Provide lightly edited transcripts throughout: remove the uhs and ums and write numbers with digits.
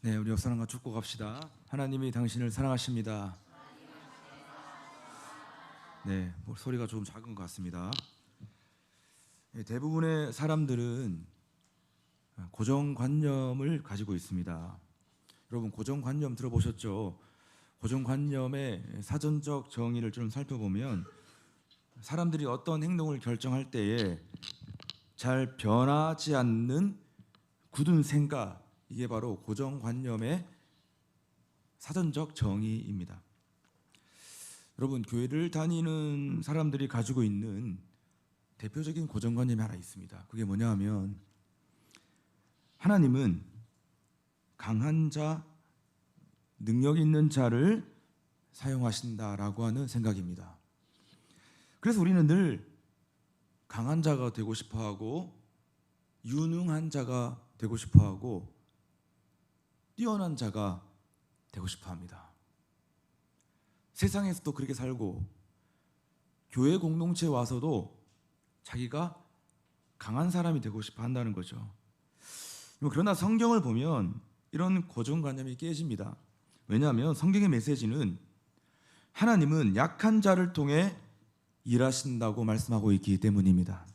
네, 우리 옆사람과 죽고 갑시다. 하나님이 당신을 사랑하십니다. 네, 소리가 좀 작은 것 같습니다. 네, 대부분의 사람들은 고정관념을 가지고 있습니다. 여러분, 고정관념 들어보셨죠? 고정관념의 사전적 정의를 좀 살펴보면 사람들이 어떤 행동을 결정할 때에 잘 변하지 않는 굳은 생각, 이게 바로 고정관념의 사전적 정의입니다. 여러분, 교회를 다니는 사람들이 가지고 있는 대표적인 고정관념이 하나 있습니다. 그게 뭐냐 하면 하나님은 강한 자, 능력 있는 자를 사용하신다라고 하는 생각입니다. 그래서 우리는 늘 강한 자가 되고 싶어하고 유능한 자가 되고 싶어하고 뛰어난 자가 되고 싶어합니다. 세상에서도 그렇게 살고 교회 공동체에 와서도 자기가 강한 사람이 되고 싶어 한다는 거죠. 그러나 성경을 보면 이런 고정관념이 깨집니다. 왜냐하면 성경의 메시지는 하나님은 약한 자를 통해 일하신다고 말씀하고 있기 때문입니다.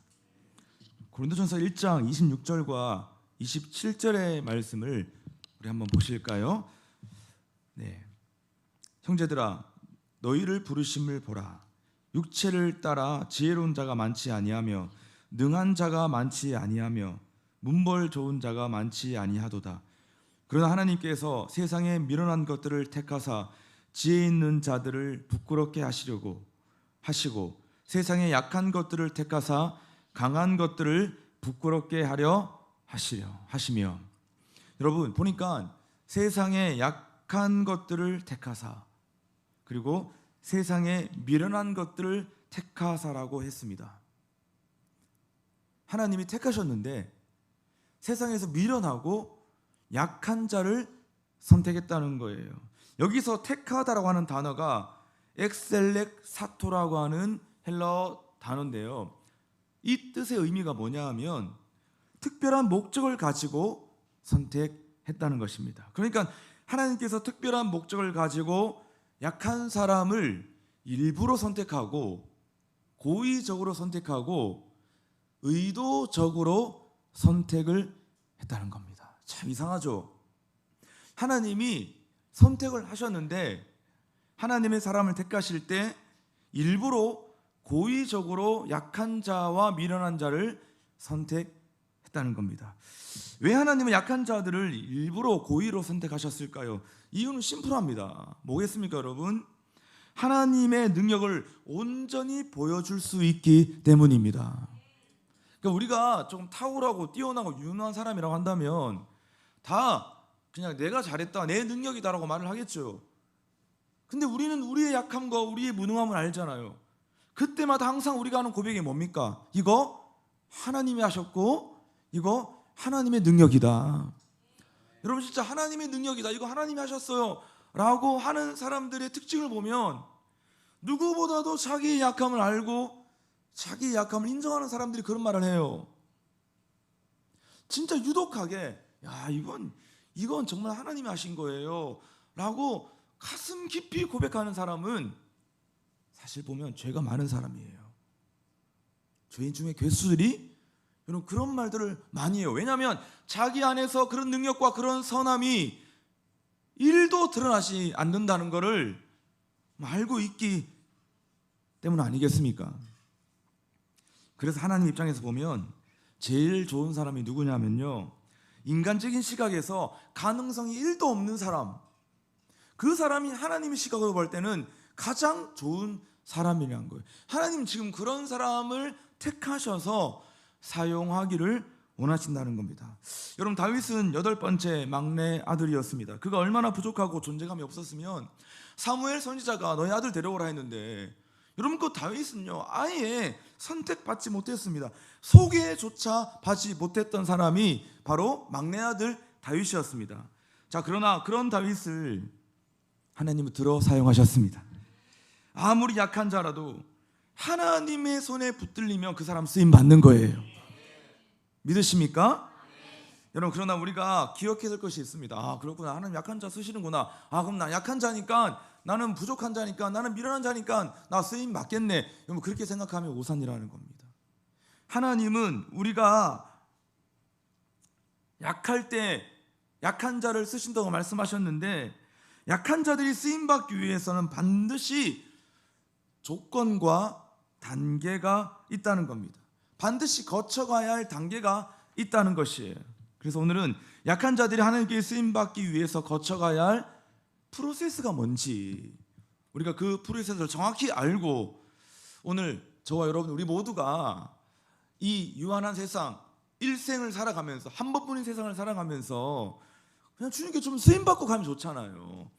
고린도전서 1장 26절과 27절의 말씀을 우리 한번 보실까요? 네. 형제들아, 너희를 부르심을 보라. 육체를 따라 지혜로운 자가 많지 아니하며 능한 자가 많지 아니하며 문벌 좋은 자가 많지 아니하도다. 그러나 하나님께서 세상에 미련한 것들을 택하사 지혜 있는 자들을 부끄럽게 하시고 세상에 약한 것들을 택하사 강한 것들을 부끄럽게 하려 하시며. 여러분, 보니까 세상에 약한 것들을 택하사 그리고 세상에 미련한 것들을 택하사라고 했습니다. 하나님이 택하셨는데 세상에서 미련하고 약한 자를 선택했다는 거예요. 여기서 택하다라고 하는 단어가 엑셀렉사토라고 하는 헬라어 단어인데요, 이 뜻의 의미가 뭐냐 하면 특별한 목적을 가지고 선택했다는 것입니다. 그러니까 하나님께서 특별한 목적을 가지고 약한 사람을 일부러 선택하고 고의적으로 선택하고 의도적으로 선택을 했다는 겁니다. 참 이상하죠? 하나님이 선택을 하셨는데 하나님의 사람을 택하실 때 일부러 고의적으로 약한 자와 미련한 자를 선택했다는 겁니다. 왜 하나님은 약한 자들을 일부러 고의로 선택하셨을까요? 이유는 심플합니다. 뭐겠습니까, 여러분? 하나님의 능력을 온전히 보여줄 수 있기 때문입니다. 그러니까 우리가 좀 탁월하고 뛰어나고 유능한 사람이라고 한다면 다 그냥 내가 잘했다, 내 능력이다라고 말을 하겠죠. 근데 우리는 우리의 약함과 우리의 무능함을 알잖아요. 그때마다 항상 우리가 하는 고백이 뭡니까? 이거 하나님이 하셨고 이거 하나님의 능력이다. 여러분, 진짜 하나님의 능력이다, 이거 하나님이 하셨어요 라고 하는 사람들의 특징을 보면 누구보다도 자기의 약함을 알고 자기의 약함을 인정하는 사람들이 그런 말을 해요. 진짜 유독하게 야, 이건 정말 하나님이 하신 거예요 라고 가슴 깊이 고백하는 사람은 사실 보면 죄가 많은 사람이에요. 죄인 중에 괴수들이 여러분 그런 말들을 많이 해요. 왜냐하면 자기 안에서 그런 능력과 그런 선함이 1도 드러나지 않는다는 것을 알고 있기 때문 아니겠습니까? 그래서 하나님 입장에서 보면 제일 좋은 사람이 누구냐면요, 인간적인 시각에서 가능성이 1도 없는 사람, 그 사람이 하나님의 시각으로 볼 때는 가장 좋은 사람이라는 거예요. 하나님 지금 그런 사람을 택하셔서 사용하기를 원하신다는 겁니다. 여러분, 다윗은 8번째 막내 아들이었습니다. 그가 얼마나 부족하고 존재감이 없었으면 사무엘 선지자가 너희 아들 데려오라 했는데, 여러분 그 다윗은요 아예 선택받지 못했습니다. 소개조차 받지 못했던 사람이 바로 막내 아들 다윗이었습니다. 자, 그러나 그런 다윗을 하나님은 들어 사용하셨습니다. 아무리 약한 자라도 하나님의 손에 붙들리면 그 사람 쓰임 받는 거예요. 믿으십니까? 여러분, 그러나 우리가 기억해야 될 것이 있습니다. 아, 그렇구나. 하나님 약한 자 쓰시는구나. 아, 그럼 나 약한 자니까, 나는 부족한 자니까, 나는 미련한 자니까 나 쓰임 맞겠네. 여러분, 그렇게 생각하면 오산이라는 겁니다. 하나님은 우리가 약할 때 약한 자를 쓰신다고 말씀하셨는데, 약한 자들이 쓰임받기 위해서는 반드시 조건과 단계가 있다는 겁니다. 반드시 거쳐가야 할 단계가 있다는 것이에요. 그래서 오늘은 약한 자들이 하나님께 쓰임받기 위해서 거쳐가야 할 프로세스가 뭔지, 우리가 그 프로세스를 정확히 알고, 오늘 저와 여러분 우리 모두가 이 유한한 세상, 일생을 살아가면서, 한 번뿐인 세상을 살아가면서 그냥 주님께 좀 쓰임받고 가면 좋잖아요.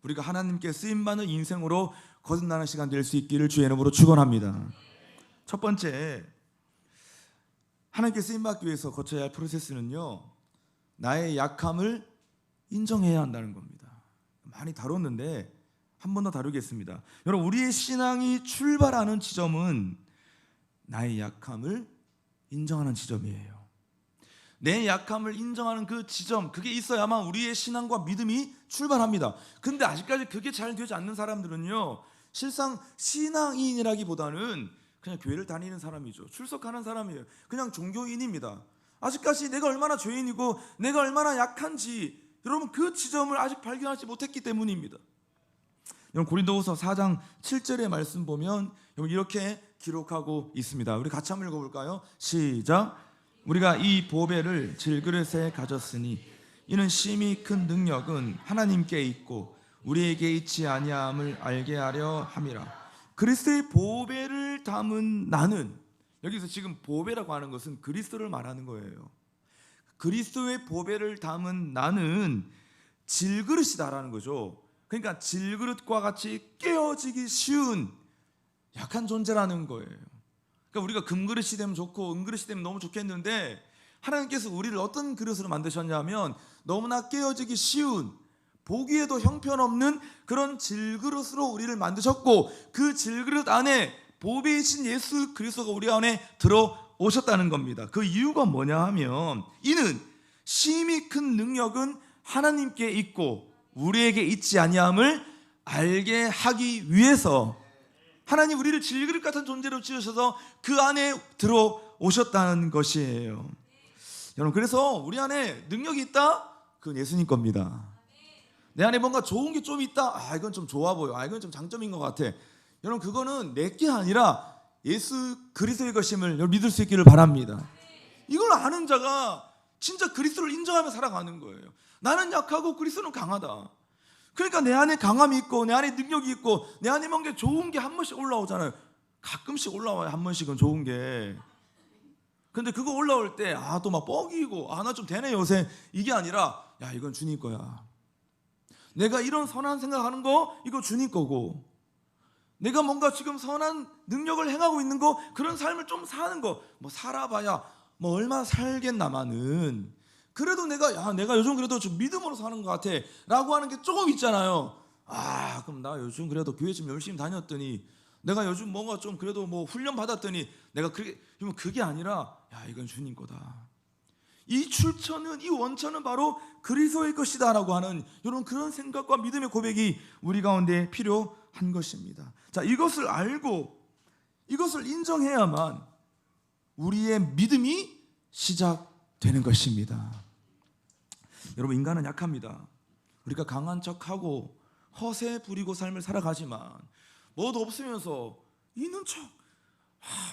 우리가 하나님께 쓰임받는 인생으로 거듭나는 시간 될 수 있기를 주의 이름으로 축원합니다. 첫 번째, 하나님께 쓰임받기 위해서 거쳐야 할 프로세스는요, 나의 약함을 인정해야 한다는 겁니다. 많이 다뤘는데 한 번 더 다루겠습니다. 여러분, 우리의 신앙이 출발하는 지점은 나의 약함을 인정하는 지점이에요. 내 약함을 인정하는 그 지점, 그게 있어야만 우리의 신앙과 믿음이 출발합니다. 근데 아직까지 그게 잘 되지 않는 사람들은요, 실상 신앙인이라기보다는 그냥 교회를 다니는 사람이죠. 출석하는 사람이에요. 그냥 종교인입니다. 아직까지 내가 얼마나 죄인이고 내가 얼마나 약한지, 여러분, 그 지점을 아직 발견하지 못했기 때문입니다. 여러분, 고린도후서 4장 7절의 말씀 보면 이렇게 기록하고 있습니다. 우리 같이 한번 읽어볼까요? 시작. 우리가 이 보배를 질그릇에 가졌으니 이는 심히 큰 능력은 하나님께 있고 우리에게 있지 아니함을 알게 하려 함이라. 그리스도의 보배를 담은 나는, 여기서 지금 보배라고 하는 것은 그리스도를 말하는 거예요. 그리스도의 보배를 담은 나는 질그릇이다라는 거죠. 그러니까 질그릇과 같이 깨어지기 쉬운 약한 존재라는 거예요. 그러니까 우리가 금그릇이 되면 좋고 은그릇이 되면 너무 좋겠는데, 하나님께서 우리를 어떤 그릇으로 만드셨냐면 너무나 깨어지기 쉬운, 보기에도 형편없는 그런 질그릇으로 우리를 만드셨고, 그 질그릇 안에 보배이신 예수 그리스도가 우리 안에 들어오셨다는 겁니다. 그 이유가 뭐냐 하면, 이는 심히 큰 능력은 하나님께 있고 우리에게 있지 아니함을 알게 하기 위해서, 하나님 우리를 질그릇 같은 존재로 지으셔서 그 안에 들어오셨다는 것이에요. 여러분, 그래서 우리 안에 능력이 있다? 그건 예수님 겁니다. 내 안에 뭔가 좋은 게 좀 있다? 아, 이건 좀 좋아 보여. 아, 이건 좀 장점인 것 같아. 여러분, 그거는 내 게 아니라 예수 그리스도의 것임을 여러분 믿을 수 있기를 바랍니다. 이걸 아는 자가 진짜 그리스도를 인정하며 살아가는 거예요. 나는 약하고 그리스도는 강하다. 그러니까 내 안에 강함이 있고 내 안에 능력이 있고 내 안에 뭔가 좋은 게 한 번씩 올라오잖아요. 가끔씩 올라와요, 한 번씩은 좋은 게. 근데 그거 올라올 때 아, 또 막 뻐기고 아, 나 좀 되네 요새, 이게 아니라 야, 이건 주님 거야. 내가 이런 선한 생각하는 거 이거 주님 거고, 내가 뭔가 지금 선한 능력을 행하고 있는 거, 그런 삶을 좀 사는 거, 뭐 살아봐야 뭐 얼마 살겠나마는, 그래도 내가 요즘 그래도 좀 믿음으로 사는 것 같아 라고 하는 게 조금 있잖아요. 아, 그럼 나 요즘 그래도 교회 좀 열심히 다녔더니, 내가 요즘 뭔가 좀 그래도 뭐 훈련 받았더니 내가 그게 아니라 야, 이건 주님 거다. 이 출처는, 이 원천은 바로 그리스도의 것이다 라고 하는 이런 그런 생각과 믿음의 고백이 우리 가운데 필요한 것입니다. 자, 이것을 알고 이것을 인정해야만 우리의 믿음이 시작되는 것입니다. 여러분, 인간은 약합니다. 우리가 강한 척하고 허세 부리고 삶을 살아가지만, 뭐도 없으면서 있는 척,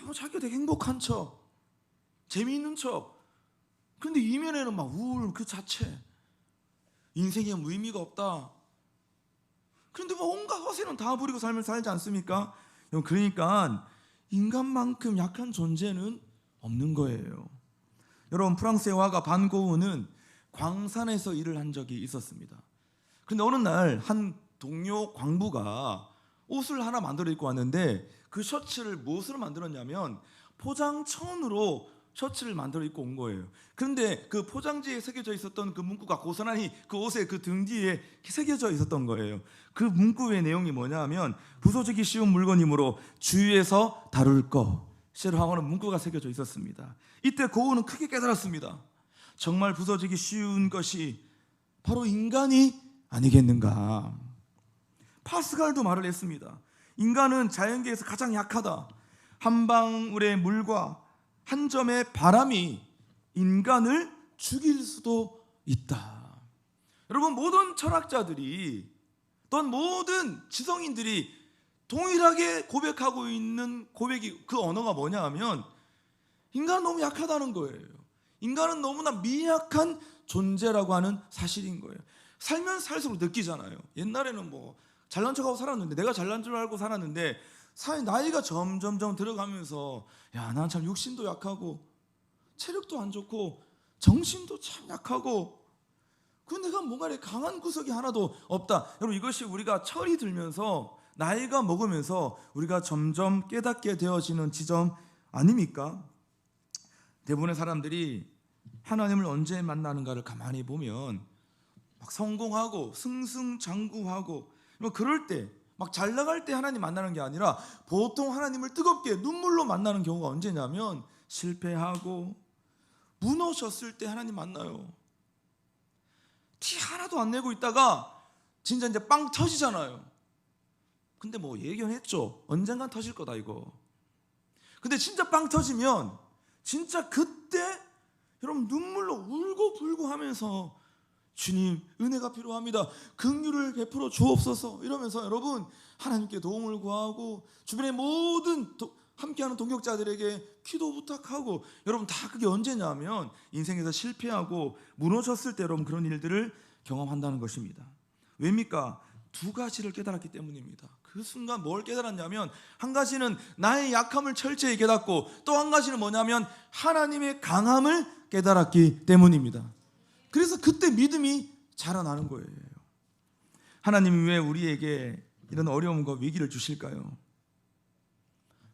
뭐 자기가 되게 행복한 척, 재미있는 척, 근데 이면에는 막 우울 그 자체, 인생에 의미가 없다. 그런데 뭐 온갖 허세는 다 부리고 삶을 살지 않습니까? 그러니까 인간만큼 약한 존재는 없는 거예요. 여러분, 프랑스의 화가 반 고흐는 광산에서 일을 한 적이 있었습니다. 그런데 어느 날 한 동료 광부가 옷을 하나 만들어 입고 왔는데, 그 셔츠를 무엇으로 만들었냐면 포장천으로 셔츠를 만들어 입고 온 거예요. 그런데 그 포장지에 새겨져 있었던 그 문구가 고스란히 그 옷의 그 등 뒤에 새겨져 있었던 거예요. 그 문구의 내용이 뭐냐면 부서지기 쉬운 물건이므로 주의해서 다룰 것이라고 하는 문구가 새겨져 있었습니다. 이때 고흐는 크게 깨달았습니다. 정말 부서지기 쉬운 것이 바로 인간이 아니겠는가. 파스칼도 말을 했습니다. 인간은 자연계에서 가장 약하다. 한 방울의 물과 한 점의 바람이 인간을 죽일 수도 있다. 여러분, 모든 철학자들이 또는 모든 지성인들이 동일하게 고백하고 있는 고백이, 그 언어가 뭐냐 하면 인간은 너무 약하다는 거예요. 인간은 너무나 미약한 존재라고 하는 사실인 거예요. 살면 살수록 느끼잖아요. 옛날에는 뭐 잘난 척하고 살았는데, 내가 잘난 줄 알고 살았는데 나이가 점점점 들어가면서 야, 난 참 육신도 약하고 체력도 안 좋고 정신도 참 약하고 그 내가 뭔가 강한 구석이 하나도 없다. 여러분, 이것이 우리가 철이 들면서 나이가 먹으면서 우리가 점점 깨닫게 되어지는 지점 아닙니까? 대부분의 사람들이 하나님을 언제 만나는가를 가만히 보면 막 성공하고 승승장구하고 뭐 그럴 때, 막 잘 나갈 때 하나님 만나는 게 아니라 보통 하나님을 뜨겁게 눈물로 만나는 경우가 언제냐면 실패하고 무너졌을 때 하나님 만나요. 티 하나도 안 내고 있다가 진짜 이제 빵 터지잖아요. 근데 뭐 예견했죠. 언젠간 터질 거다 이거. 근데 진짜 빵 터지면 진짜 그때 여러분 눈물로 울고불고 하면서 주님, 은혜가 필요합니다. 긍휼을 베풀어 주옵소서 이러면서 여러분 하나님께 도움을 구하고 주변의 모든 함께하는 동역자들에게 기도 부탁하고, 여러분 다 그게 언제냐면 인생에서 실패하고 무너졌을 때 여러분 그런 일들을 경험한다는 것입니다. 왜입니까? 두 가지를 깨달았기 때문입니다. 그 순간 뭘 깨달았냐면, 한 가지는 나의 약함을 철저히 깨닫고, 또 한 가지는 뭐냐면 하나님의 강함을 깨달았기 때문입니다. 그래서 그때 믿음이 자라나는 거예요. 하나님이 왜 우리에게 이런 어려움과 위기를 주실까요?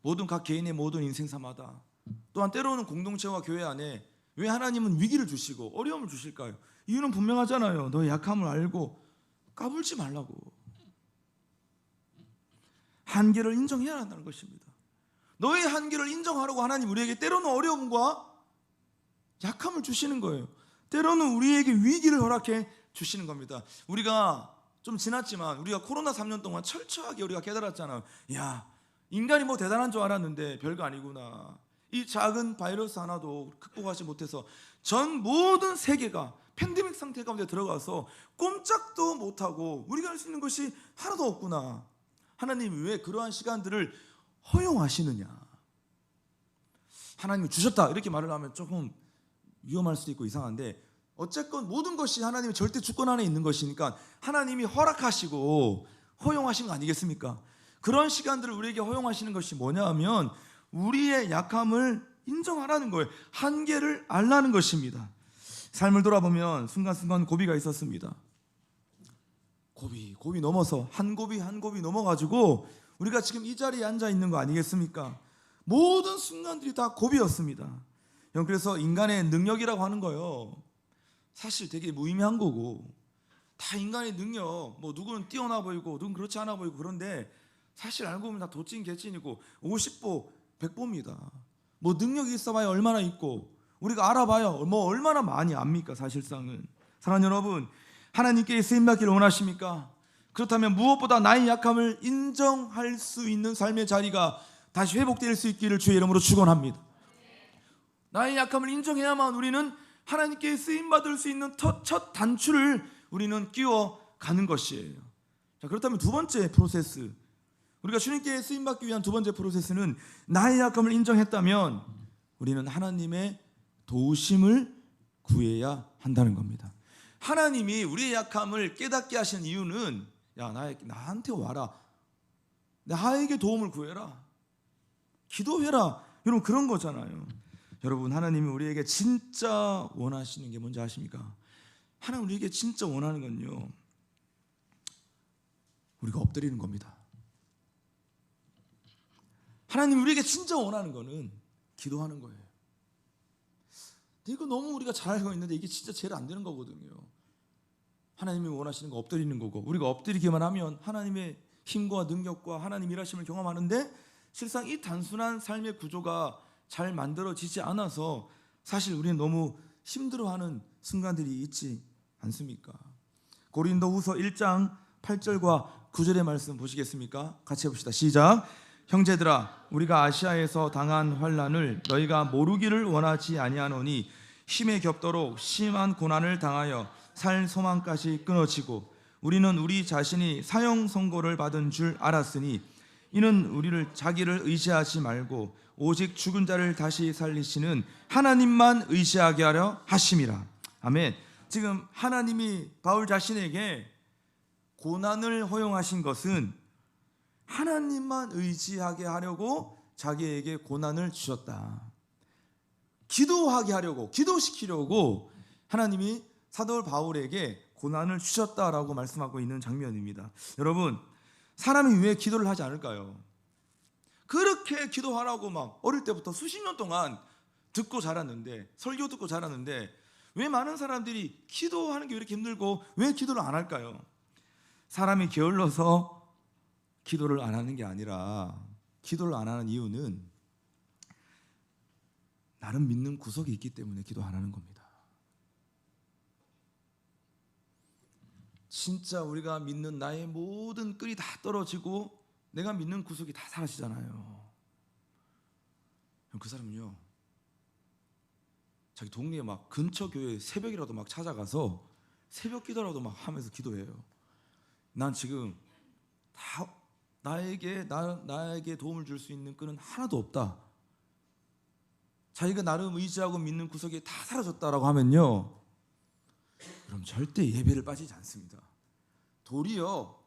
모든 각 개인의 모든 인생사마다, 또한 때로는 공동체와 교회 안에 왜 하나님은 위기를 주시고 어려움을 주실까요? 이유는 분명하잖아요. 너의 약함을 알고 까불지 말라고. 한계를 인정해야 한다는 것입니다. 너의 한계를 인정하라고 하나님 우리에게 때로는 어려움과 약함을 주시는 거예요. 때로는 우리에게 위기를 허락해 주시는 겁니다. 우리가 좀 지났지만 우리가 코로나 3년 동안 철저하게 우리가 깨달았잖아요. 야, 인간이 뭐 대단한 줄 알았는데 별거 아니구나. 이 작은 바이러스 하나도 극복하지 못해서 전 모든 세계가 팬데믹 상태 가운데 들어가서 꼼짝도 못하고 우리가 할 수 있는 것이 하나도 없구나. 하나님이 왜 그러한 시간들을 허용하시느냐. 하나님이 주셨다 이렇게 말을 하면 조금 위험할 수도 있고 이상한데, 어쨌건 모든 것이 하나님의 절대 주권 안에 있는 것이니까 하나님이 허락하시고 허용하신 거 아니겠습니까? 그런 시간들을 우리에게 허용하시는 것이 뭐냐 하면 우리의 약함을 인정하라는 거예요. 한계를 알라는 것입니다. 삶을 돌아보면 순간순간 고비가 있었습니다. 고비 넘어서 한 고비 넘어가지고 우리가 지금 이 자리에 앉아 있는 거 아니겠습니까? 모든 순간들이 다 고비였습니다. 그래서 인간의 능력이라고 하는 거요, 사실 되게 무의미한 거고, 다 인간의 능력, 뭐 누구는 뛰어나 보이고 누구는 그렇지 않아 보이고, 그런데 사실 알고 보면 다 도찐 개찐이고 50보 100보입니다. 뭐 능력이 있어봐야 얼마나 있고 우리가 알아봐야 뭐 얼마나 많이 압니까? 사실상은. 사랑하는 여러분, 하나님께 쓰임받기를 원하십니까? 그렇다면 무엇보다 나의 약함을 인정할 수 있는 삶의 자리가 다시 회복될 수 있기를 주의 이름으로 축원합니다. 나의 약함을 인정해야만 우리는 하나님께 쓰임받을 수 있는 첫 단추를 우리는 끼워가는 것이에요. 자, 그렇다면 두 번째 프로세스, 우리가 주님께 쓰임받기 위한 두 번째 프로세스는 나의 약함을 인정했다면 우리는 하나님의 도우심을 구해야 한다는 겁니다. 하나님이 우리의 약함을 깨닫게 하신 이유는, 야, 나한테 와라, 나에게 도움을 구해라, 기도해라, 여러분 그런 거잖아요. 여러분, 하나님이 우리에게 진짜 원하시는 게 뭔지 아십니까? 하나님 우리에게 진짜 원하는 건요, 우리가 엎드리는 겁니다. 하나님 우리에게 진짜 원하는 거는 기도하는 거예요. 이거 너무 우리가 잘 알고 있는데 이게 진짜 제일 안 되는 거거든요. 하나님이 원하시는 거 엎드리는 거고, 우리가 엎드리기만 하면 하나님의 힘과 능력과 하나님 일하심을 경험하는데, 실상 이 단순한 삶의 구조가 잘 만들어지지 않아서 사실 우리는 너무 힘들어하는 순간들이 있지 않습니까? 고린도후서 1장 8절과 9절의 말씀 보시겠습니까? 같이 해봅시다. 시작. 형제들아, 우리가 아시아에서 당한 환난을 너희가 모르기를 원하지 아니하노니 힘에 겹도록 심한 고난을 당하여 살 소망까지 끊어지고 우리는 우리 자신이 사형 선고를 받은 줄 알았으니 이는 우리를 자기를 의지하지 말고 오직 죽은 자를 다시 살리시는 하나님만 의지하게 하려 하심이라. 아멘. 지금 하나님이 바울 자신에게 고난을 허용하신 것은 하나님만 의지하게 하려고 자기에게 고난을 주셨다. 기도하게 하려고, 기도시키려고 하나님이 사도 바울에게 고난을 주셨다라고 말씀하고 있는 장면입니다. 여러분, 사람이 왜 기도를 하지 않을까요? 그렇게 기도하라고 막 어릴 때부터 수십 년 동안 듣고 자랐는데, 설교 듣고 자랐는데 왜 많은 사람들이 기도하는 게 왜 이렇게 힘들고 왜 기도를 안 할까요? 사람이 게을러서 기도를 안 하는 게 아니라, 기도를 안 하는 이유는 나름 믿는 구석이 있기 때문에 기도 안 하는 겁니다. 진짜 우리가 믿는 나의 모든 끈이 다 떨어지고 내가 믿는 구석이 다 사라지잖아요. 그 사람은요, 자기 동네에 막 근처 교회 새벽이라도 막 찾아가서 새벽 기도라도 막 하면서 기도해요. 난 지금 다 나에게 도움을 줄 수 있는 끈은 하나도 없다. 자기가 나름 의지하고 믿는 구석이 다 사라졌다라고 하면요, 그럼 절대 예배를 빠지지 않습니다. 도리어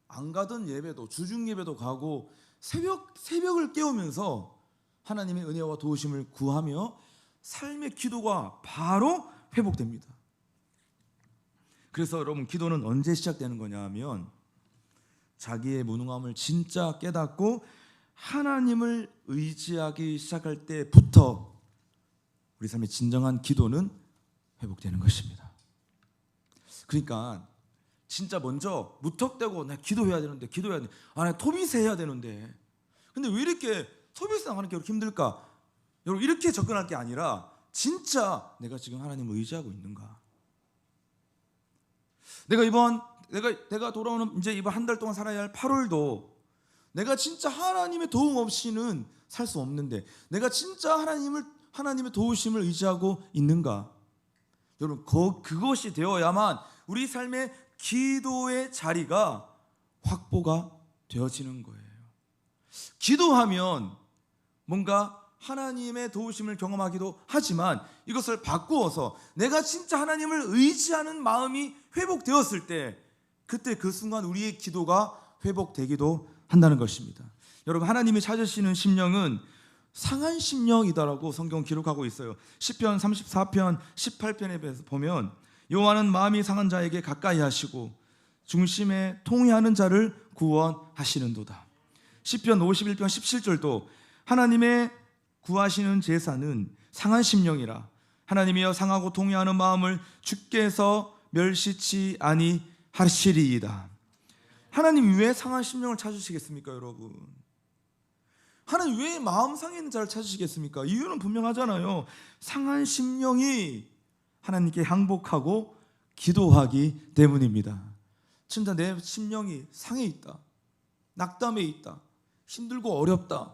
안 가던 예배도, 주중 예배도 가고 새벽을 깨우면서 하나님의 은혜와 도우심을 구하며 삶의 기도가 바로 회복됩니다. 그래서 여러분, 기도는 언제 시작되는 거냐 하면 자기의 무능함을 진짜 깨닫고 하나님을 의지하기 시작할 때부터 우리 삶의 진정한 기도는 회복되는 것입니다. 그러니까 진짜 먼저 무턱대고 나 기도해야 되는데, 나 토비세 해야 되는데, 근데 왜 이렇게 토비세 나가는 게 그렇게 힘들까? 여러분, 이렇게 접근할 게 아니라 진짜 내가 지금 하나님을 의지하고 있는가? 내가 돌아오는 이제 이번 한 달 동안 살아야 할 8월도 내가 진짜 하나님의 도움 없이는 살 수 없는데, 내가 진짜 하나님의 도우심을 의지하고 있는가? 여러분, 그것이 되어야만 우리 삶의 기도의 자리가 확보가 되어지는 거예요. 기도하면 뭔가 하나님의 도우심을 경험하기도 하지만 이것을 바꾸어서 내가 진짜 하나님을 의지하는 마음이 회복되었을 때, 그때 그 순간 우리의 기도가 회복되기도 한다는 것입니다. 여러분, 하나님이 찾으시는 심령은 상한 심령이다라고 성경 기록하고 있어요. 시편 34편 18편에 보면 여호와는 마음이 상한 자에게 가까이 하시고 중심에 통회하는 자를 구원하시는도다. 시편 51편 17절도 하나님의 구하시는 제사는 상한 심령이라, 하나님이여 상하고 통회하는 마음을 주께서 멸시치 아니하시리이다. 하나님 왜 상한 심령을 찾으시겠습니까, 여러분? 하나님 왜 마음 상해 있는 자를 찾으시겠습니까? 이유는 분명하잖아요. 상한 심령이 하나님께 항복하고 기도하기 때문입니다. 진짜 내 심령이 상해 있다, 낙담해 있다, 힘들고 어렵다,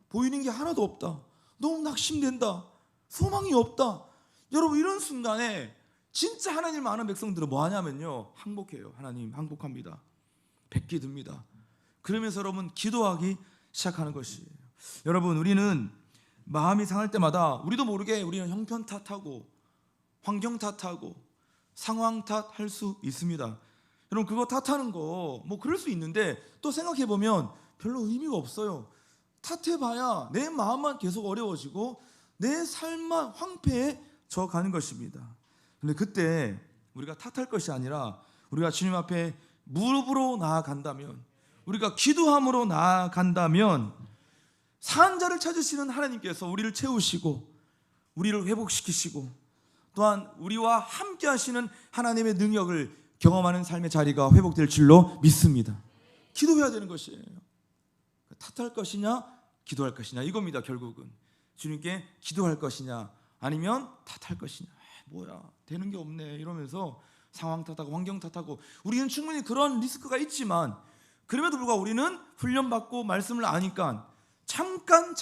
보이는 게 하나도 없다, 너무 낙심된다, 소망이 없다. 여러분, 이런 순간에 진짜 하나님을 아는 백성들은 뭐 하냐면요, 항복해요. 하나님 항복합니다. 뵙기 듭니다. 그러면서 여러분 기도하기 시작하는 것이에요. 여러분, 우리는 마음이 상할 때마다 우리도 모르게 우리는 형편 탓하고 환경 탓하고 상황 탓할 수 있습니다. 여러분, 그거 탓하는 거 뭐 그럴 수 있는데 또 생각해 보면 별로 의미가 없어요. 탓해봐야 내 마음만 계속 어려워지고 내 삶만 황폐해져 가는 것입니다. 그런데 그때 우리가 탓할 것이 아니라 우리가 주님 앞에 무릎으로 나아간다면, 우리가 기도함으로 나아간다면 상한 자를 찾으시는 하나님께서 우리를 채우시고 우리를 회복시키시고 또한 우리와 함께 하시는 하나님의 능력을 경험하는 삶의 자리가 회복될 줄로 믿습니다. 기도해야 되는 것이에요. 탓할 것이냐 기도할 것이냐 이겁니다. 결국은 주님께 기도할 것이냐 아니면 탓할 것이냐. 뭐야 되는 게 없네 이러면서 상황 탓하고 환경 탓하고, 우리는 충분히 그런 리스크가 있지만 그럼에도 불구하고 우리는 훈련받고 말씀을 아니까 잠깐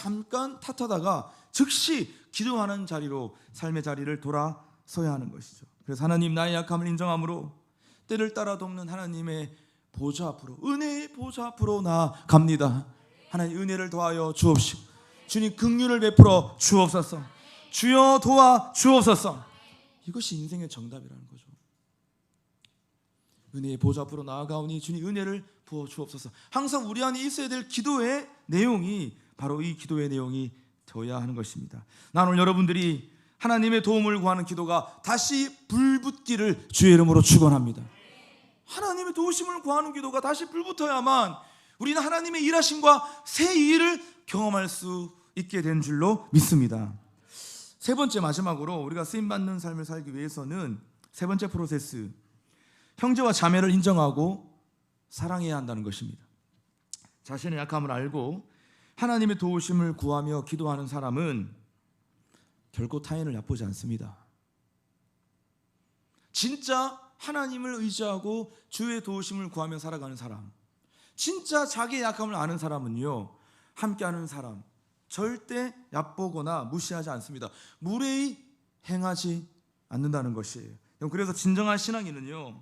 탓하다가 즉시 기도하는 자리로, 삶의 자리를 돌아서야 하는 것이죠. 그래서 하나님 나의 약함을 인정함으로 때를 따라 돕는 하나님의 보좌 앞으로, 은혜의 보좌 앞으로 나아갑니다. 하나님 은혜를 더하여 주옵시고 주님 긍휼을 베풀어 주옵소서. 주여 도와 주옵소서. 이것이 인생의 정답이라는 거죠. 은혜의 보좌 앞으로 나아가오니 주님 은혜를 부어 주옵소서. 항상 우리 안에 있어야 될 기도의 내용이 바로 이 기도의 내용이 되어야 하는 것입니다. 나는 오늘 여러분들이 하나님의 도움을 구하는 기도가 다시 불붙기를 주의 이름으로 축원합니다. 하나님의 도우심을 구하는 기도가 다시 불붙어야만 우리는 하나님의 일하심과 새 일을 경험할 수 있게 된 줄로 믿습니다. 세 번째, 마지막으로 우리가 쓰임받는 삶을 살기 위해서는 세 번째 프로세스, 형제와 자매를 인정하고 사랑해야 한다는 것입니다. 자신의 약함을 알고 하나님의 도우심을 구하며 기도하는 사람은 결코 타인을 얕보지 않습니다. 진짜 하나님을 의지하고 주의 도우심을 구하며 살아가는 사람, 진짜 자기의 약함을 아는 사람은요, 함께하는 사람 절대 얕보거나 무시하지 않습니다. 무례히 행하지 않는다는 것이에요. 그래서 진정한 신앙인은요,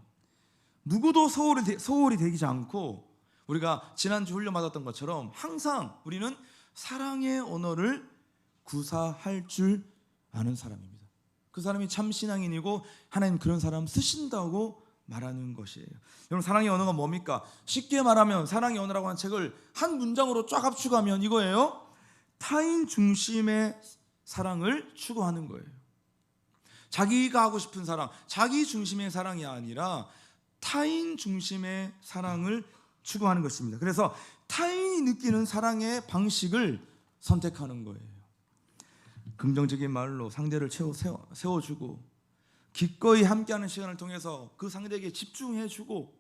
누구도 소홀히 되지 않고, 우리가 지난주 훈련 받았던 것처럼 항상 우리는 사랑의 언어를 구사할 줄 아는 사람입니다. 그 사람이 참 신앙인이고 하나님 그런 사람 쓰신다고 말하는 것이에요. 여러분, 사랑의 언어가 뭡니까? 쉽게 말하면 사랑의 언어라고 하는 책을 한 문장으로 쫙 압축하면 이거예요. 타인 중심의 사랑을 추구하는 거예요. 자기가 하고 싶은 사랑, 자기 중심의 사랑이 아니라 타인 중심의 사랑을 추구하는 것입니다. 그래서 타인이 느끼는 사랑의 방식을 선택하는 거예요. 긍정적인 말로 상대를 세워주고, 기꺼이 함께하는 시간을 통해서 그 상대에게 집중해주고,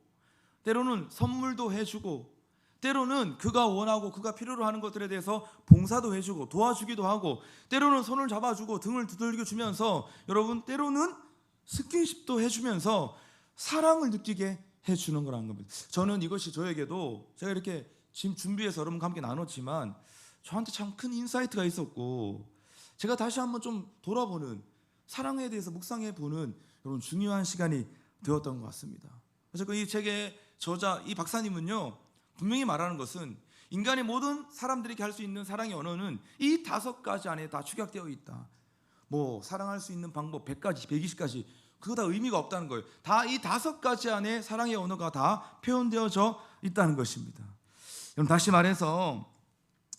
때로는 선물도 해주고, 때로는 그가 원하고 그가 필요로 하는 것들에 대해서 봉사도 해주고 도와주기도 하고, 때로는 손을 잡아주고 등을 두들겨 주면서, 여러분 때로는 스킨십도 해주면서 사랑을 느끼게 해주는 거라는 겁니다. 저는 이것이 저에게도, 제가 이렇게 지금 준비해서 여러분과 함께 나눴지만 저한테 참 큰 인사이트가 있었고, 제가 다시 한번 좀 돌아보는, 사랑에 대해서 묵상해 보는 여러분 중요한 시간이 되었던 것 같습니다. 그래서 이 책의 저자 이 박사님은요, 분명히 말하는 것은 인간의 모든 사람들이 할 수 있는 사랑의 언어는 이 5가지 안에 다 축약되어 있다. 뭐 사랑할 수 있는 방법 100가지, 120가지, 그거 다 의미가 없다는 거예요. 다 이 5가지 안에 사랑의 언어가 다 표현되어져 있다는 것입니다. 그럼 다시 말해서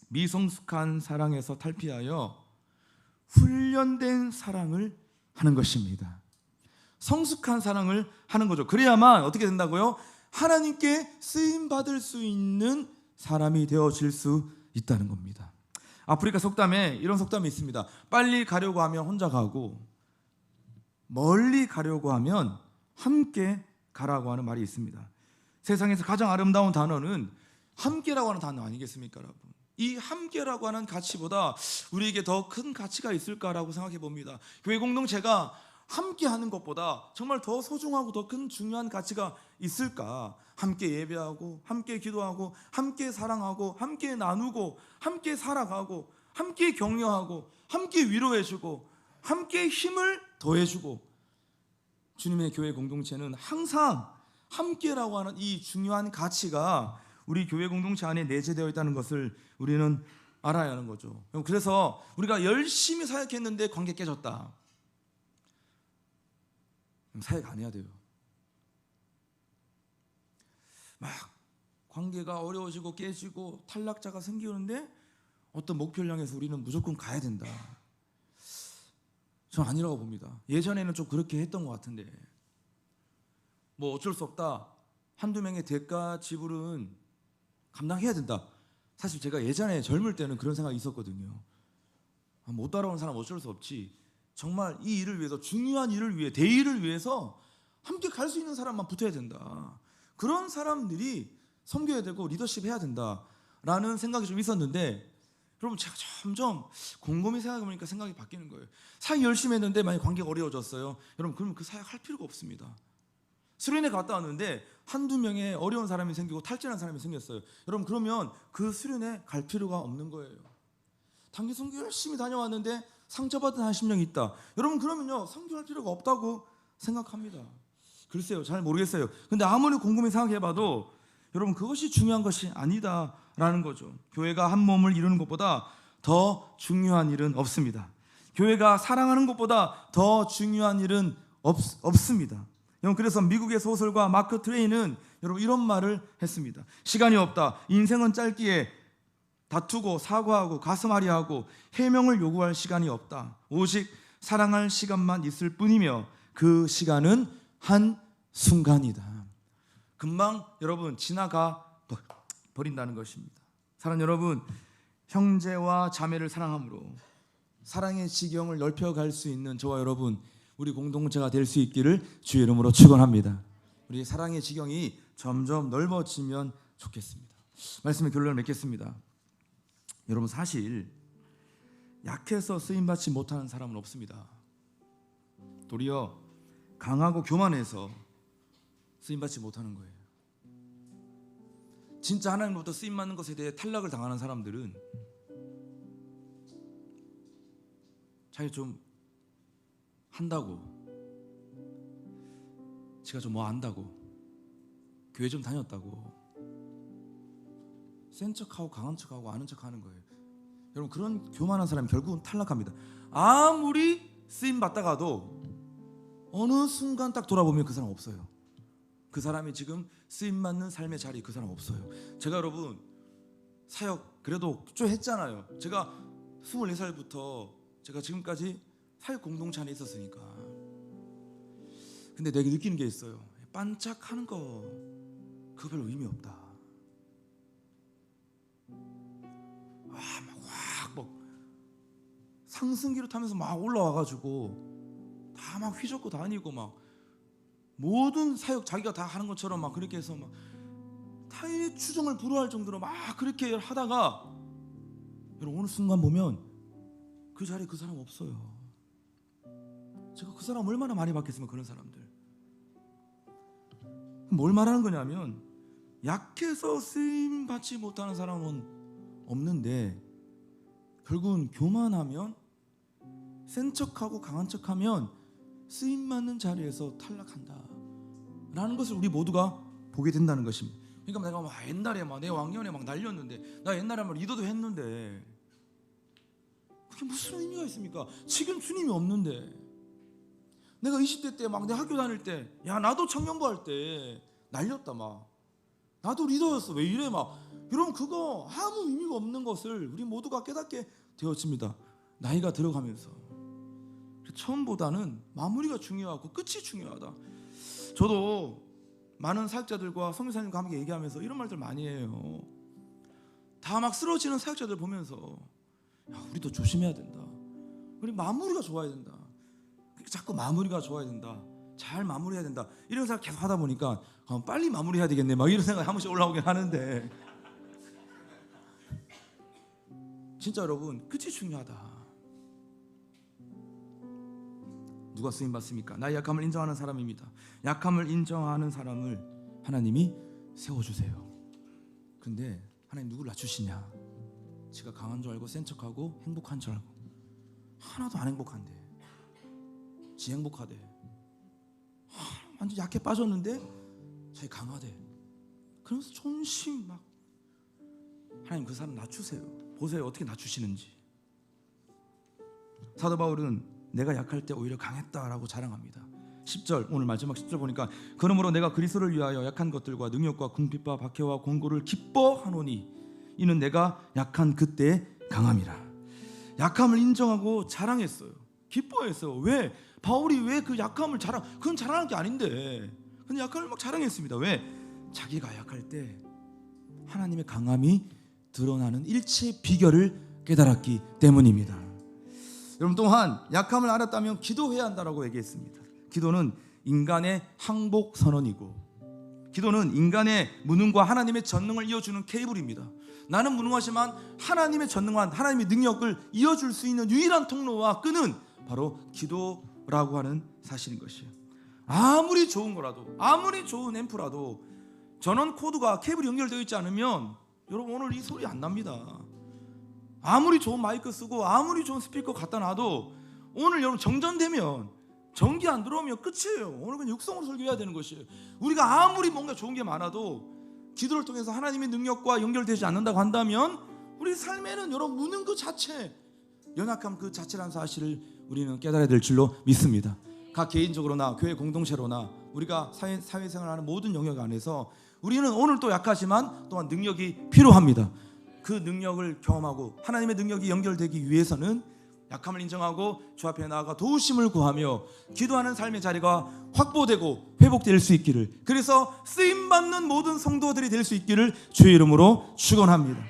미성숙한 사랑에서 탈피하여 훈련된 사랑을 하는 것입니다. 성숙한 사랑을 하는 거죠. 그래야만 어떻게 된다고요? 하나님께 쓰임받을 수 있는 사람이 되어질 수 있다는 겁니다. 아프리카 속담에 이런 속담이 있습니다. 빨리 가려고 하면 혼자 가고, 멀리 가려고 하면 함께 가라고 하는 말이 있습니다. 세상에서 가장 아름다운 단어는 함께라고 하는 단어 아니겠습니까, 여러분? 이 함께라고 하는 가치보다 우리에게 더 큰 가치가 있을까라고 생각해 봅니다. 교회 공동체가 함께하는 것보다 정말 더 소중하고 더 큰 중요한 가치가 있을까? 함께 예배하고, 함께 기도하고, 함께 사랑하고, 함께 나누고, 함께 살아가고, 함께 격려하고, 함께 위로해주고, 함께 힘을 더해주고. 주님의 교회 공동체는 항상 함께라고 하는 이 중요한 가치가 우리 교회 공동체 안에 내재되어 있다는 것을 우리는 알아야 하는 거죠. 그래서 우리가 열심히 사역했는데 관계 깨졌다, 사역 안 해야 돼요. 막 관계가 어려워지고 깨지고 탈락자가 생기는데 어떤 목표를 향해서 우리는 무조건 가야 된다, 저는 아니라고 봅니다. 예전에는 좀 그렇게 했던 것 같은데, 뭐 어쩔 수 없다, 한두 명의 대가 지불은 감당해야 된다. 사실 제가 예전에 젊을 때는 그런 생각이 있었거든요. 못 따라오는 사람 어쩔 수 없지, 정말 이 일을 위해서, 중요한 일을 위해, 대의를 위해서 함께 갈 수 있는 사람만 붙어야 된다, 그런 사람들이 섬겨야 되고 리더십 해야 된다라는 생각이 좀 있었는데, 여러분 제가 점점 곰곰이 생각해보니까 생각이 바뀌는 거예요. 사역 열심히 했는데 만약 관계가 어려워졌어요. 여러분 그러면 그 사역 할 필요가 없습니다. 수련회 갔다 왔는데 한두 명의 어려운 사람이 생기고 탈진한 사람이 생겼어요. 여러분 그러면 그 수련회 갈 필요가 없는 거예요. 단기 선교 열심히 다녀왔는데 상처받은 한 10명이 있다. 여러분 그러면요 선교할 필요가 없다고 생각합니다. 글쎄요 잘 모르겠어요. 근데 아무리 곰곰이 생각해봐도 여러분 그것이 중요한 것이 아니다라는 거죠. 교회가 한 몸을 이루는 것보다 더 중요한 일은 없습니다. 교회가 사랑하는 것보다 더 중요한 일은 없습니다. 여러분 그래서 미국의 소설가 마크 트웨인은 여러분 이런 말을 했습니다. 시간이 없다. 인생은 짧기에 다투고 사과하고 가슴앓이하고 해명을 요구할 시간이 없다. 오직 사랑할 시간만 있을 뿐이며 그 시간은 한 순간이다. 금방 여러분 지나가 버린다는 것입니다. 사랑 여러분, 형제와 자매를 사랑함으로 사랑의 지경을 넓혀갈 수 있는 저와 여러분 우리 공동체가 될 수 있기를 주의 이름으로 축원합니다. 우리 사랑의 지경이 점점 넓어지면 좋겠습니다. 말씀의 결론을 맺겠습니다. 여러분 사실 약해서 쓰임받지 못하는 사람은 없습니다. 도리어 강하고 교만해서 쓰임받지 못하는 거예요. 진짜 하나님으로부터 쓰임받는 것에 대해 탈락을 당하는 사람들은 자기 좀 한다고, 제가 좀 뭐 안다고, 교회 좀 다녔다고 센 척하고 강한 척하고 아는 척하는 거예요. 여러분 그런 교만한 사람이 결국은 탈락합니다. 아무리 쓰임받다가도 어느 순간 딱 돌아보면 그 사람 없어요. 그 사람이 지금 쓰임받는 삶의 자리 그 사람 없어요. 제가 여러분 사역 그래도 좀 했잖아요. 제가 24살부터 제가 지금까지 사역 공동체 안에 있었으니까. 근데 내가 느끼는 게 있어요. 반짝하는 거 그거 별로 의미 없다. 막 상승기로 타면서 막 올라와가지고 다 막 휘젓고 다니고 막 모든 사역 자기가 다 하는 것처럼 막 그렇게 해서 막 타인의 추정을 불허할 정도로 막 그렇게 하다가 여러분 어느 순간 보면 그 자리에 그 사람 없어요. 제가 그 사람 얼마나 많이 봤겠으면 그런 사람들. 뭘 말하는 거냐면 약해서 쓰임 받지 못하는 사람은 없는데 결국은 교만하면 센 척하고 강한 척하면 쓰임 받는 자리에서 탈락한다 라는 것을 우리 모두가 보게 된다는 것입니다. 그러니까 내가 막 옛날에 막 내 왕년에 막 날렸는데 나 옛날에 막 리더도 했는데 그게 무슨 의미가 있습니까? 지금 주님이 없는데 내가 20대 때 막 내 학교 다닐 때 야 나도 청년부 할 때 날렸다 막 나도 리더였어 왜 이래 막 여러분 그거 아무 의미가 없는 것을 우리 모두가 깨닫게 되어집니다. 나이가 들어가면서 처음보다는 마무리가 중요하고 끝이 중요하다. 저도 많은 사역자들과 선교사님과 함께 얘기하면서 이런 말들 많이 해요. 다 막 쓰러지는 사역자들 보면서 야, 우리도 조심해야 된다. 우리 마무리가 좋아야 된다. 자꾸 마무리가 좋아야 된다. 잘 마무리해야 된다. 이런 생각 계속 하다 보니까 빨리 마무리해야 되겠네. 막 이런 생각이 한 번씩 올라오긴 하는데 진짜 여러분 끝이 중요하다. 누가 쓰임 받습니까? 나의 약함을 인정하는 사람입니다. 약함을 인정하는 사람을 하나님이 세워주세요. 근데 하나님 누구를 낮추시냐? 지가 강한 줄 알고 센 척하고 행복한 줄 알고 하나도 안 행복한데 지 행복하대. 완전 약해 빠졌는데 자기 강하대. 그러면서 존심 막 하나님 그 사람 낮추세요. 보세요 어떻게 낮추시는지. 사도 바울은 내가 약할 때 오히려 강했다라고 자랑합니다. 10절 오늘 마지막 10절 보니까 그러므로 내가 그리스도를 위하여 약한 것들과 능욕과 궁핍과 박해와 공고를 기뻐하노니 이는 내가 약한 그때의 강함이라. 약함을 인정하고 자랑했어요. 기뻐했어요. 왜? 바울이 왜 그 약함을 그건 자랑할 게 아닌데 근데 약함을 막 자랑했습니다. 왜? 자기가 약할 때 하나님의 강함이 드러나는 일체의 비결을 깨달았기 때문입니다. 여러분 또한 약함을 알았다면 기도해야 한다라고 얘기했습니다. 기도는 인간의 항복 선언이고 기도는 인간의 무능과 하나님의 전능을 이어주는 케이블입니다. 나는 무능하지만 하나님의 전능한 하나님의 능력을 이어줄 수 있는 유일한 통로와 끈은 바로 기도라고 하는 사실인 것이에요. 아무리 좋은 거라도, 아무리 좋은 앰프라도 전원 코드가 케이블이 연결되어 있지 않으면 여러분 오늘 이 소리 안 납니다. 아무리 좋은 마이크 쓰고 아무리 좋은 스피커 갖다 놔도 오늘 여러분 정전되면, 전기 안 들어오면 끝이에요. 오늘 그냥 육성으로 설교해야 되는 것이에요. 우리가 아무리 뭔가 좋은 게 많아도 기도를 통해서 하나님의 능력과 연결되지 않는다고 한다면 우리 삶에는 여러분 무능 그 자체, 연약함 그 자체라는 사실을 우리는 깨달아야 될 줄로 믿습니다. 각 개인적으로나 교회 공동체로나 우리가 사회생활하는 모든 영역 안에서 우리는 오늘 또 약하지만 또한 능력이 필요합니다. 그 능력을 경험하고 하나님의 능력이 연결되기 위해서는 약함을 인정하고 주 앞에 나아가 도우심을 구하며 기도하는 삶의 자리가 확보되고 회복될 수 있기를, 그래서 쓰임받는 모든 성도들이 될 수 있기를 주의 이름으로 축원합니다.